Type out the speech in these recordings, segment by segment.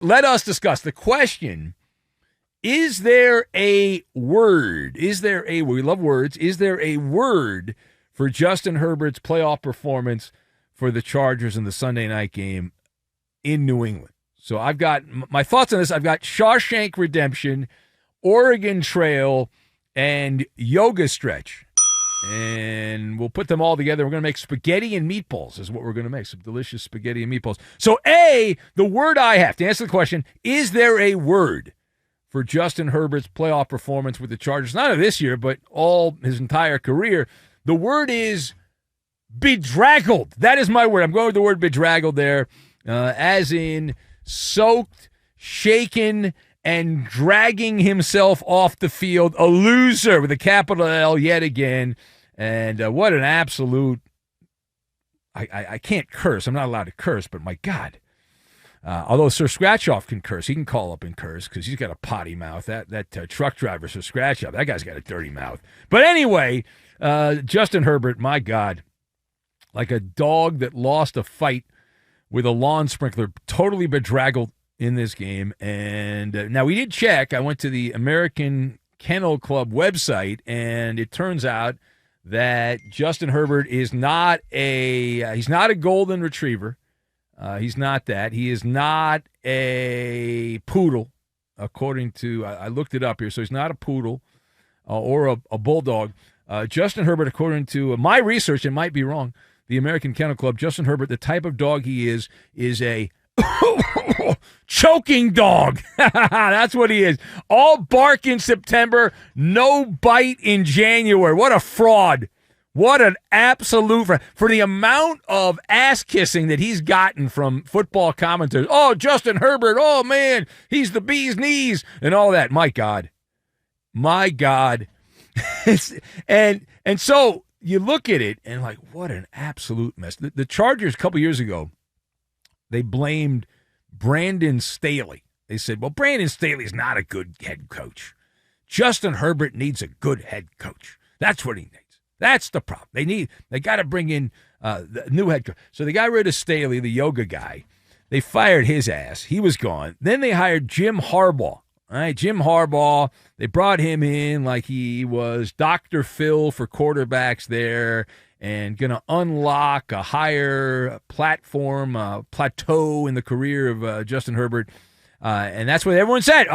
let us discuss the question. Is there a word? We love words. Is there a word for Justin Herbert's playoff performance for the Chargers in the Sunday night game in New England? So I've got my thoughts on this. I've got Shawshank Redemption, Oregon Trail, and Yoga Stretch. And we'll put them all together. We're going to make spaghetti and meatballs is what we're going to make, some delicious spaghetti and meatballs. So, A, the word I have to answer the question, is there a word for Justin Herbert's playoff performance with the Chargers, not only this year, but all his entire career? The word is bedraggled. That is my word. I'm going with the word bedraggled there, as in soaked, shaken, and dragging himself off the field. A loser with a capital L yet again. And what an absolute – I can't curse. I'm not allowed to curse, but my God. Although Sir Scratchoff can curse. He can call up and curse because he's got a potty mouth. That truck driver, Sir Scratchoff, that guy's got a dirty mouth. But anyway, Justin Herbert, my God, like a dog that lost a fight with a lawn sprinkler, totally bedraggled in this game. And now we did check. I went to the American Kennel Club website, and it turns out that Justin Herbert is not he's not a golden retriever. He's not that. He is not a poodle, according to, I looked it up here, so he's not a poodle or a bulldog. Justin Herbert, according to my research, it might be wrong, the American Kennel Club, Justin Herbert, the type of dog he is a choking dog. That's what he is. All bark in September, no bite in January. What a fraud. What an absolute fraud. For the amount of ass kissing that he's gotten from football commentators. Oh, Justin Herbert. Oh, man, he's the bee's knees and all that. My God. My God. and so you look at it and like, what an absolute mess. The Chargers a couple years ago, they blamed Brandon Staley. They said, well, Brandon Staley's not a good head coach. Justin Herbert needs a good head coach. That's what he needs. That's the problem. They got to bring in the new head coach. So they got rid of Staley, the yoga guy. They fired his ass. He was gone. Then they hired Jim Harbaugh. All right, Jim Harbaugh, they brought him in like he was Dr. Phil for quarterbacks there and going to unlock a higher platform, plateau in the career of Justin Herbert. And that's what everyone said.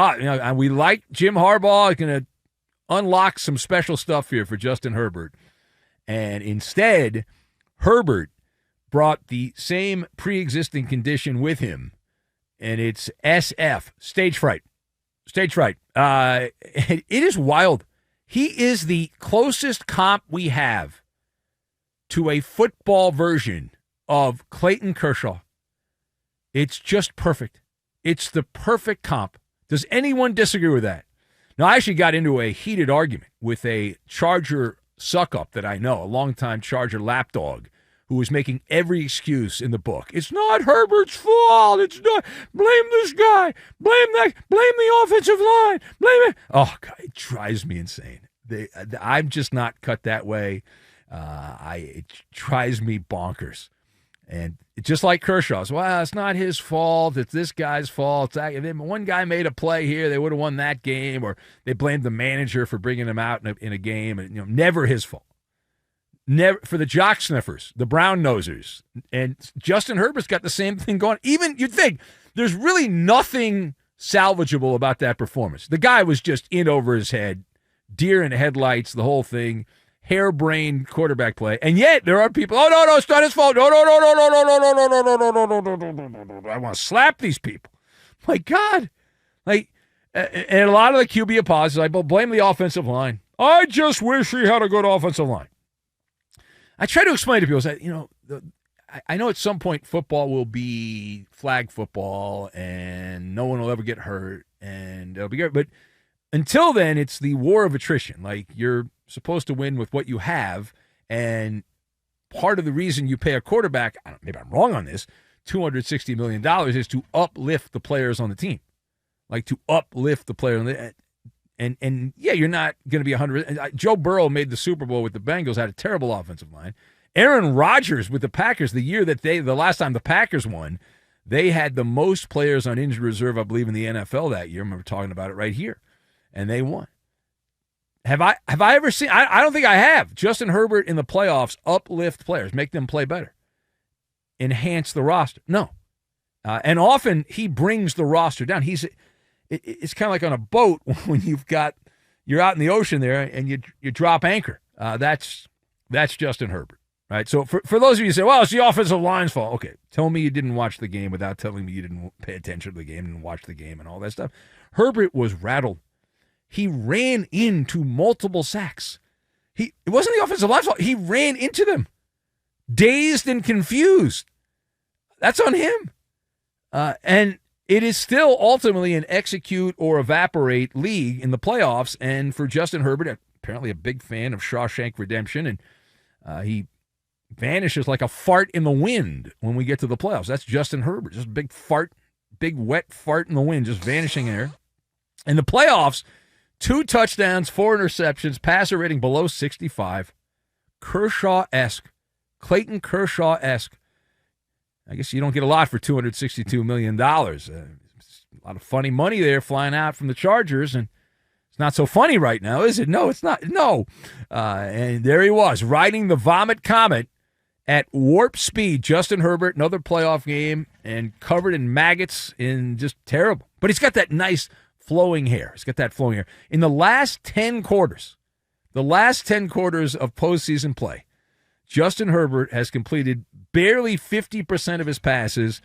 We like Jim Harbaugh. He's going to unlock some special stuff here for Justin Herbert. And instead, Herbert brought the same pre-existing condition with him, and it's SF, stage fright. Stage fright. It is wild. He is the closest comp we have to a football version of Clayton Kershaw. It's just perfect. It's the perfect comp. Does anyone disagree with that? Now, I actually got into a heated argument with a Charger suck-up that I know, a longtime Charger lapdog, who was making every excuse in the book. It's not Herbert's fault. It's not. Blame this guy. Blame that. Blame the offensive line. Blame it. Oh, God, it drives me insane. I'm just not cut that way. It drives me bonkers. And just like Kershaw's, well, it's not his fault. It's this guy's fault. If one guy made a play here, they would have won that game. Or they blamed the manager for bringing him out in a game. And, never his fault. Never for the jock sniffers, the brown nosers. And Justin Herbert's got the same thing going. Even you'd think there's really nothing salvageable about that performance. The guy was just in over his head, deer in headlights, the whole thing, harebrained quarterback play. And yet there are people, oh, no, it's not his fault. No. I want to slap these people. My God. And a lot of the QB apologies, I blame the offensive line. I just wish he had a good offensive line. I try to explain to people that, I know at some point football will be flag football and no one will ever get hurt and it'll be good. But until then, it's the war of attrition. Like, you're supposed to win with what you have, and part of the reason you pay a quarterback, maybe I'm wrong on this, $260 million is to uplift the players on the team. Like, to uplift the player on the And yeah, you're not going to be 100. Joe Burrow made the Super Bowl with the Bengals, had a terrible offensive line. Aaron Rodgers with the Packers, the last time the Packers won, They had the most players on injured reserve, I believe, in the NFL that year. I remember talking about it right here. And they won. Have I ever seen, I don't think I have, Justin Herbert in the playoffs uplift players, make them play better, enhance the roster? No. And often he brings the roster down. It's kind of like on a boat when you're out in the ocean there and you drop anchor. That's Justin Herbert, right? So for those of you who say, well, it's the offensive line's fault. Okay, tell me you didn't watch the game without telling me you didn't pay attention to the game and watch the game and all that stuff. Herbert was rattled. He ran into multiple sacks. It wasn't the offensive line's fault. He ran into them, dazed and confused. That's on him. And it is still ultimately an execute or evaporate league in the playoffs. And for Justin Herbert, apparently a big fan of Shawshank Redemption, and he vanishes like a fart in the wind when we get to the playoffs. That's Justin Herbert, just a big fart, big wet fart in the wind, just vanishing there. In the playoffs, 2 touchdowns, 4 interceptions, passer rating below 65, Kershaw-esque, Clayton Kershaw-esque. I guess you don't get a lot for $262 million. A lot of funny money there flying out from the Chargers, and it's not so funny right now, is it? No, it's not. No. And there he was, riding the vomit comet at warp speed. Justin Herbert, another playoff game, and covered in maggots and just terrible. But he's got that nice flowing hair. He's got that flowing hair. In the last 10 quarters of postseason play, Justin Herbert has completed barely 50% of his passes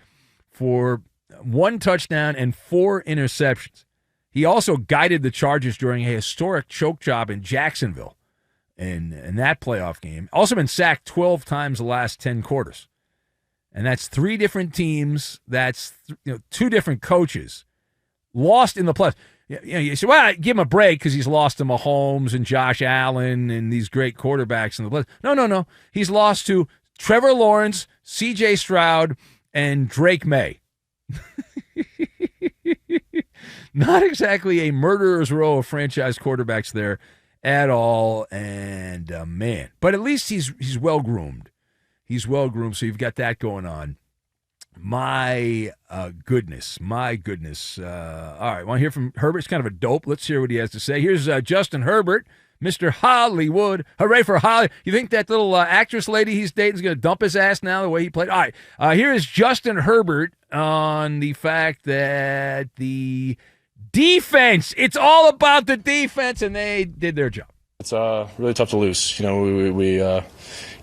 for 1 touchdown and 4 interceptions. He also guided the Chargers during a historic choke job in Jacksonville in that playoff game. Also been sacked 12 times the last 10 quarters. And that's 3 different teams. That's 2 different coaches. Lost in the playoffs. You say, well, give him a break because he's lost to Mahomes and Josh Allen and these great quarterbacks in the playoffs. No. He's lost to Trevor Lawrence, C.J. Stroud, and Drake May. Not exactly a murderer's row of franchise quarterbacks there at all. And, man. But at least he's well-groomed. He's well-groomed, so you've got that going on. My goodness. All right, want to hear from Herbert? It's kind of a dope. Let's hear what he has to say. Here's Justin Herbert, Mr. Hollywood. Hooray for Hollywood. You think that little actress lady he's dating is going to dump his ass now the way he played? All right, here is Justin Herbert on the fact that the defense, it's all about the defense, and they did their job. It's really tough to lose. We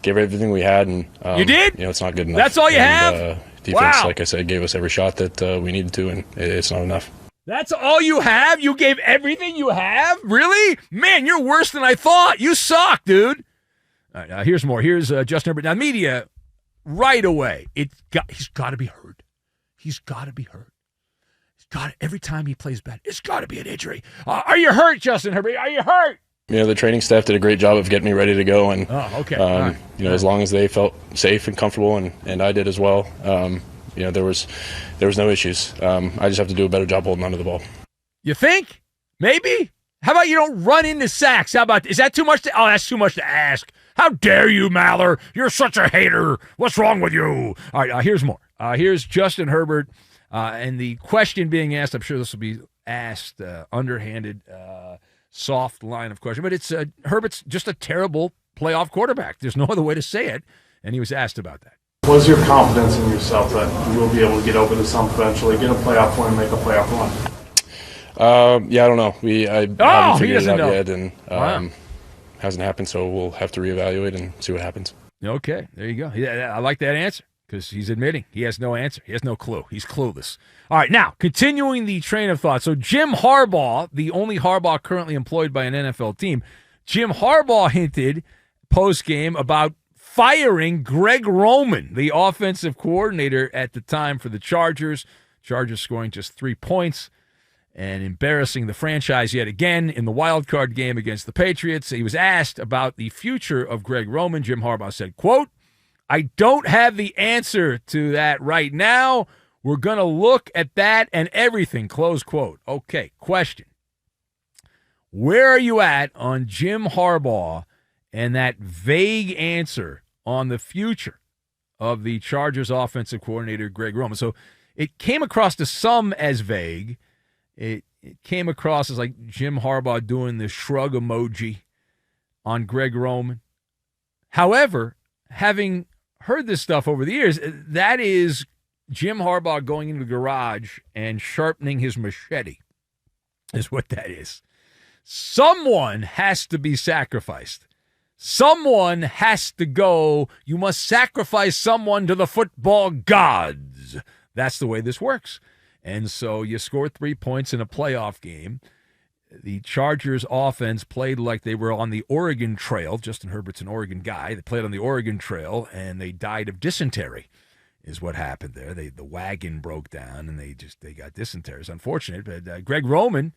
gave everything we had, and you did? It's not good enough. That's all you have? Defense, wow. Like I said, gave us every shot that we needed to, and it's not enough. That's all you have? You gave everything you have? Really? Man, you're worse than I thought. You suck, dude. All right, here's more. Here's Justin Herbert. Now, media, right away, he's got to be hurt. He's got to be hurt. Every time he plays bad, it's got to be an injury. Are you hurt, Justin Herbert? Are you hurt? The training staff did a great job of getting me ready to go, and okay. Right. As long as they felt safe and comfortable, and I did as well. There was no issues. I just have to do a better job holding onto the ball. You think? Maybe? How about you don't run into sacks? How about, is that too much that's too much to ask. How dare you, Maller? You're such a hater. What's wrong with you? All right, here's more. Here's Justin Herbert, and the question being asked, I'm sure this will be asked underhanded, soft line of question, but it's Herbert's just a terrible playoff quarterback. There's no other way to say it, and he was asked about that. What's your confidence in yourself that you will be able to get over the hump eventually, get a playoff win, make a playoff run? I don't know. I haven't figured it out know. yet, and hasn't happened, so we'll have to reevaluate and see what happens. Okay, there you go. Yeah, I like that answer because he's admitting he has no answer. He has no clue. He's clueless. All right, now, continuing the train of thought. So Jim Harbaugh, the only Harbaugh currently employed by an NFL team, Jim Harbaugh hinted post-game about firing Greg Roman, the offensive coordinator at the time for the Chargers. Chargers scoring just 3 points and embarrassing the franchise yet again in the wild card game against the Patriots. He was asked about the future of Greg Roman. Jim Harbaugh said, quote, "I don't have the answer to that right now. We're going to look at that and everything," close quote. Okay, question. Where are you at on Jim Harbaugh and that vague answer on the future of the Chargers offensive coordinator, Greg Roman? So it came across to some as vague. It came across as like Jim Harbaugh doing the shrug emoji on Greg Roman. However, having heard this stuff over the years, that is Jim Harbaugh going into the garage and sharpening his machete is what that is. Someone has to be sacrificed. Someone has to go. You must sacrifice someone to the football gods. That's the way this works. And so you score 3 points in a playoff game. The Chargers offense played like they were on the Oregon Trail. Justin Herbert's an Oregon guy. They played on the Oregon Trail, and they died of dysentery is what happened there. The wagon broke down, and they got dysentery. It's unfortunate, but Greg Roman,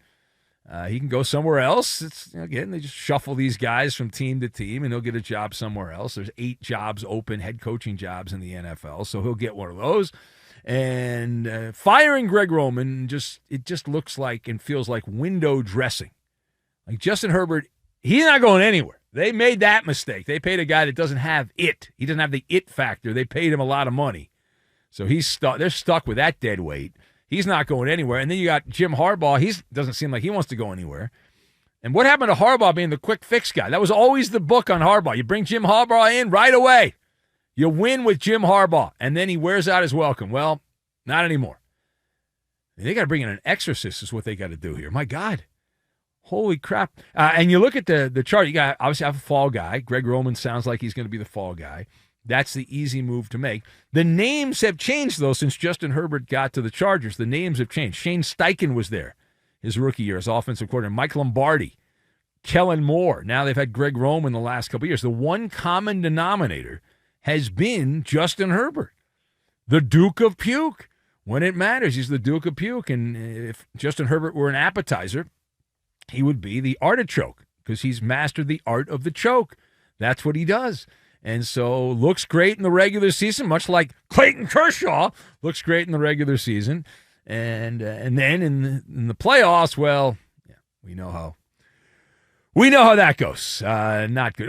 he can go somewhere else. Again, they just shuffle these guys from team to team, and he'll get a job somewhere else. There's 8 jobs open, head coaching jobs in the NFL, so he'll get one of those. And firing Greg Roman, it just looks like and feels like window dressing. Like Justin Herbert, he's not going anywhere. They made that mistake. They paid a guy that doesn't have it. He doesn't have the it factor. They paid him a lot of money. So he's stuck. They're stuck with that dead weight. He's not going anywhere. And then you got Jim Harbaugh. He doesn't seem like he wants to go anywhere. And what happened to Harbaugh being the quick fix guy? That was always the book on Harbaugh. You bring Jim Harbaugh in right away. You win with Jim Harbaugh, and then he wears out his welcome. Well, not anymore. They got to bring in an exorcist is what they got to do here. My God. Holy crap. And you look at the chart. You got obviously have a fall guy. Greg Roman sounds like he's going to be the fall guy. That's the easy move to make. The names have changed, though, since Justin Herbert got to the Chargers. The names have changed. Shane Steichen was there his rookie year as offensive coordinator. Mike Lombardi, Kellen Moore. Now they've had Greg Roman the last couple of years. The one common denominator has been Justin Herbert, the Duke of Puke. When it matters, he's the Duke of Puke. And if Justin Herbert were an appetizer, he would be the artichoke because he's mastered the art of the choke. That's what he does. And so looks great in the regular season, much like Clayton Kershaw looks great in the regular season. And then in the playoffs, well, yeah, we know how that goes. Not good.